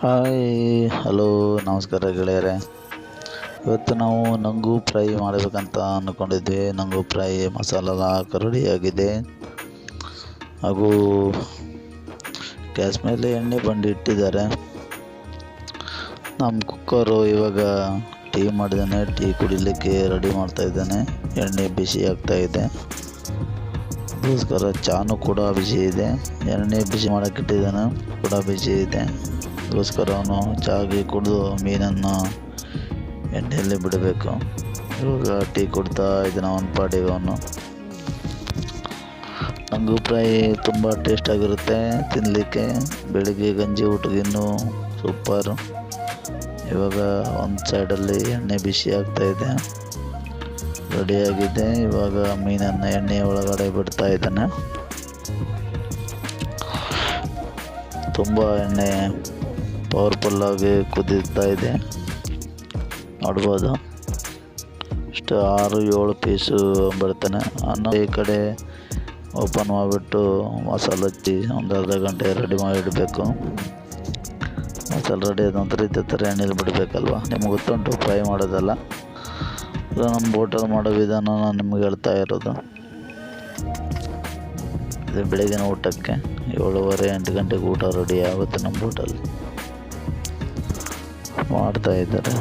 Hi hello ನಮಸ್ಕಾರ ಗೆಳೆಯರೆ. ಇವತ್ತು ನಾವು ನಂಗು ಫ್ರೈ ಮಾಡಬೇಕಂತ ಅಂದ್ಕೊಂಡಿದ್ವಿ. ನಂಗು ಫ್ರೈ ಮಸಾಲ ರೆಡಿಯಾಗಿದೆ. ಹಾಗೂ ಗ್ಯಾಸ್ ಮೇಲೆ ಎಣ್ಣೆ ಬಂದು ಇಟ್ಟಿದ್ದಾರೆ. ನಮ್ಮ ಕುಕ್ಕರು ಇವಾಗ ಟೀ ಮಾಡಿದ್ದಾನೆ. ಟೀ ಕುಡಿಲಿಕ್ಕೆ ರೆಡಿ ಮಾಡ್ತಾ ಇದ್ದಾನೆ. ಎಣ್ಣೆ ಬಿಸಿ ಆಗ್ತಾ ಇದೆ. ಅದಕ್ಕೋಸ್ಕರ ಚಾನು ಕೂಡ ಬಿಸಿ ಇದೆ. ಎಣ್ಣೆ ಬಿಸಿ ಮಾಡೋಕ್ಕೆ ಇಟ್ಟಿದ್ದಾನೆ ಕೂಡ ಬಿಸಿ ಇದೆ. ಅದಕ್ಕೋಸ್ಕರ ಅವನು ಚಾಗಿ ಕುಡಿದು ಮೀನನ್ನು ಎಣ್ಣೆಯಲ್ಲಿ ಬಿಡಬೇಕು. ಇವಾಗ ಟೀ ಕೊಡ್ತಾ ಇದ್ದಾನೆ ಅವನ ಪಾಡಿಗೆ ಅವನು. ನಂಗು ಫ್ರೈ ತುಂಬ ಟೇಸ್ಟಾಗಿರುತ್ತೆ ತಿನ್ನಲಿಕ್ಕೆ. ಬೆಳಿಗ್ಗೆ ಗಂಜಿ ಊಟಗಿನ್ನೂ ಸೂಪರು. ಇವಾಗ ಒಂದು ಸೈಡಲ್ಲಿ ಎಣ್ಣೆ ಬಿಸಿ ಆಗ್ತಾ ಇದೆ, ರೆಡಿಯಾಗಿದೆ. ಇವಾಗ ಮೀನನ್ನು ಎಣ್ಣೆಯ ಒಳಗಡೆ ಬಿಡ್ತಾ ಇದ್ದಾನೆ. ತುಂಬ ಎಣ್ಣೆ ಪವರ್ಫುಲ್ಲಾಗಿ ಕುದೀತಾ ಇದೆ, ನೋಡ್ಬೋದು. ಇಷ್ಟು 6-7 ಪೀಸು ಬರ್ತಾನೆ. ಅನ್ನ ಈ ಕಡೆ ಓಪನ್ ಮಾಡಿಬಿಟ್ಟು ಮಸಾಲೆ ಹಚ್ಚಿ ಒಂದು ಅರ್ಧ ಗಂಟೆ ರೆಡಿ ಮಾಡಿ ಇಡಬೇಕು. ಮಸಾಲೆ ರೆಡಿ ಆದ ನಂತರ ಇದೇ ಥರ ಎಣ್ಣೆಲಿ ಬಿಡಬೇಕಲ್ವ. ನಿಮ್ಗೆ ಗೊತ್ತುಂಟು ಫ್ರೈ ಮಾಡೋದಲ್ಲ. ನಮ್ಮ ಹೋಟೆಲ್ ಮಾಡೋ ವಿಧಾನ ನಾನು ನಿಮ್ಗೆ ಹೇಳ್ತಾ ಇರೋದು. ಇದು ಬೆಳಗಿನ ಊಟಕ್ಕೆ 7:30-8 ಗಂಟೆಗೆ ಊಟ ರೆಡಿ ಆಗುತ್ತೆ. ನಮ್ಮ ಹೋಟೆಲ್ ಮಾಡ್ತಾ ಇದ್ದಾರೆ.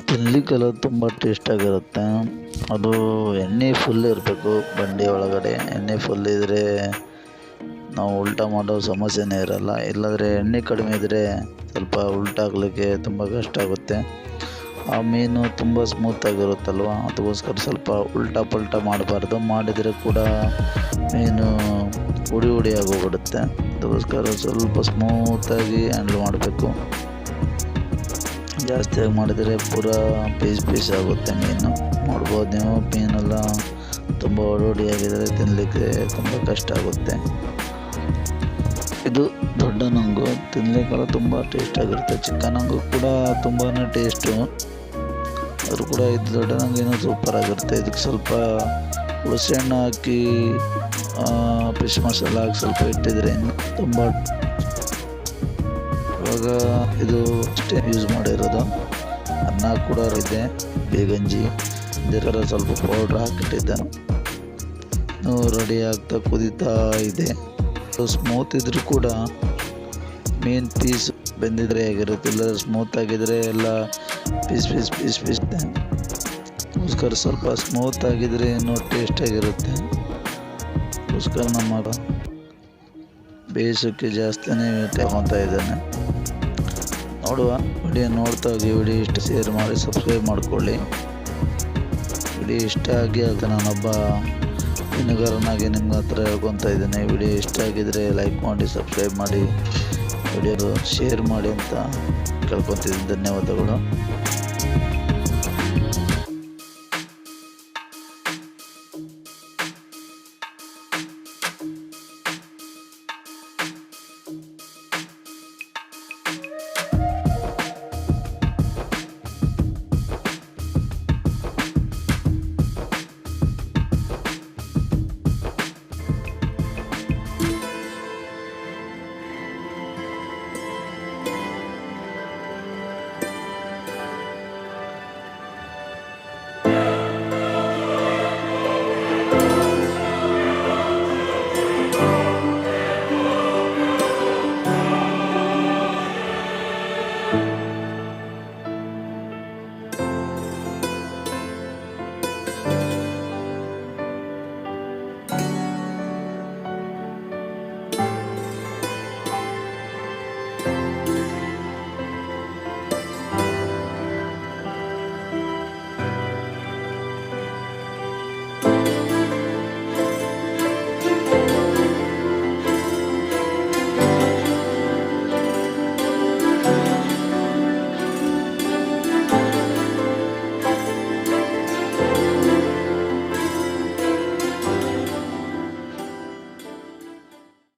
ತಿನ್ನಲಿಕ್ಕೆಲ್ಲ ತುಂಬ ಟೇಸ್ಟಾಗಿರುತ್ತೆ. ಅದು ಎಣ್ಣೆ ಫುಲ್ ಇರಬೇಕು ಬಂಡಿ ಒಳಗಡೆ. ಎಣ್ಣೆ ಫುಲ್ ಇದ್ದರೆ ನಾವು ಉಲ್ಟಾ ಮಾಡೋ ಸಮಸ್ಯೆನೇ ಇರಲ್ಲ. ಇಲ್ಲಾಂದರೆ ಎಣ್ಣೆ ಕಡಿಮೆ ಇದ್ದರೆ ಸ್ವಲ್ಪ ಉಲ್ಟಾಗಲಿಕ್ಕೆ ತುಂಬ ಕಷ್ಟ ಆಗುತ್ತೆ. ಆ ಮೀನು ತುಂಬ ಸ್ಮೂತಾಗಿರುತ್ತಲ್ವ, ಅದಕ್ಕೋಸ್ಕರ ಸ್ವಲ್ಪ ಉಲ್ಟಾ ಪಲ್ಟಾ ಮಾಡಬಾರ್ದು. ಮಾಡಿದರೆ ಕೂಡ ಮೀನು ಹುಡಿ ಆಗೋಗ್ಬಿಡುತ್ತೆ. ಅದಕ್ಕೋಸ್ಕರ ಸ್ವಲ್ಪ ಸ್ಮೂತಾಗಿ ಹ್ಯಾಂಡ್ಲ್ ಮಾಡಬೇಕು. ಜಾಸ್ತಿಯಾಗಿ ಮಾಡಿದರೆ ಪೂರಾ ಪೀಸ್ ಆಗುತ್ತೆ ಮೀನು. ನೋಡ್ಬೋದು ನೀವು, ಮೀನೆಲ್ಲ ತುಂಬ ಹೊಡಿಯಾಗಿದ್ದರೆ ತಿನ್ನಲಿಕ್ಕೆ ತುಂಬ ಕಷ್ಟ ಆಗುತ್ತೆ. ಇದು ದೊಡ್ಡ ನಂಗು ತಿನ್ನಲಿಕ್ಕೆಲ್ಲ ತುಂಬ ಟೇಸ್ಟಾಗಿರುತ್ತೆ. ಚಿಕನ್ ನಂಗು ಕೂಡ ತುಂಬಾ ಟೇಸ್ಟು. ಆದರೂ ಕೂಡ ಇದು ದೊಡ್ಡ ನಂಗು ಇನ್ನೂ ಸೂಪರ್ ಆಗಿರುತ್ತೆ. ಇದಕ್ಕೆ ಸ್ವಲ್ಪ ಹುಣಸೆಹಣ್ಣು ಹಾಕಿ ಫಿಶ್ ಮಸಾಲ ಹಾಕಿ ಸ್ವಲ್ಪ ಇಟ್ಟಿದ್ರೆ ತುಂಬ. ಇವಾಗ ಇದು ಅಷ್ಟೇ ಯೂಸ್ ಮಾಡಿರೋದು. ಅನ್ನ ಕೂಡ ಇದೆ, ಬೇಗಂಜಿ ಇದೇ ಥರ ಸ್ವಲ್ಪ ಪೌಡ್ರ್ ಹಾಕಿಟ್ಟಿದ್ದಾನು. ರೆಡಿ ಆಗ್ತಾ ಕುದೀತಾ ಇದೆ. ಸ್ಮೂತ್ ಇದ್ರೂ ಕೂಡ ಮೀನು ಪೀಸ್ ಬೆಂದಿದ್ರೆ ಹೇಗಿರುತ್ತೆ, ಇಲ್ಲ ಸ್ಮೂತ್ ಆಗಿದ್ರೆ ಎಲ್ಲ ಪೀಸ್ ಇದೆ. ಅದಕ್ಕೋಸ್ಕರ ಸ್ವಲ್ಪ ಸ್ಮೂತ್ ಆಗಿದ್ರೆ ಇನ್ನೂ ಟೇಸ್ಟಾಗಿರುತ್ತೆ. ಅದಕ್ಕೋಸ್ಕರ ನಮ್ಮ ಬೇಯಿಸೋಕ್ಕೆ ಜಾಸ್ತಿನೇ ತಗೊತಾ ಇದ್ದಾನೆ. ನೋಡುವ ವಿಡಿಯೋ ನೋಡ್ತಾ ಹೋಗಿ. ವಿಡಿಯೋ ಇಷ್ಟ ಶೇರ್ ಮಾಡಿ ಸಬ್ಸ್ಕ್ರೈಬ್ ಮಾಡಿಕೊಳ್ಳಿ. ವಿಡಿಯೋ ಇಷ್ಟ ಆಗಿ ನಾನೊಬ್ಬ ಮೀನುಗಾರನಾಗಿ ನಿಮ್ಮ ಹತ್ರ ಹೇಳ್ಕೊತಾ ಇದ್ದೇನೆ. ವಿಡಿಯೋ ಇಷ್ಟ ಆಗಿದರೆ ಲೈಕ್ ಮಾಡಿ, ಸಬ್ಸ್ಕ್ರೈಬ್ ಮಾಡಿ, ವಿಡಿಯೋ ಶೇರ್ ಮಾಡಿ ಅಂತ ಕೇಳ್ಕೊತಿದ್ದೀನಿ. ಧನ್ಯವಾದಗಳು.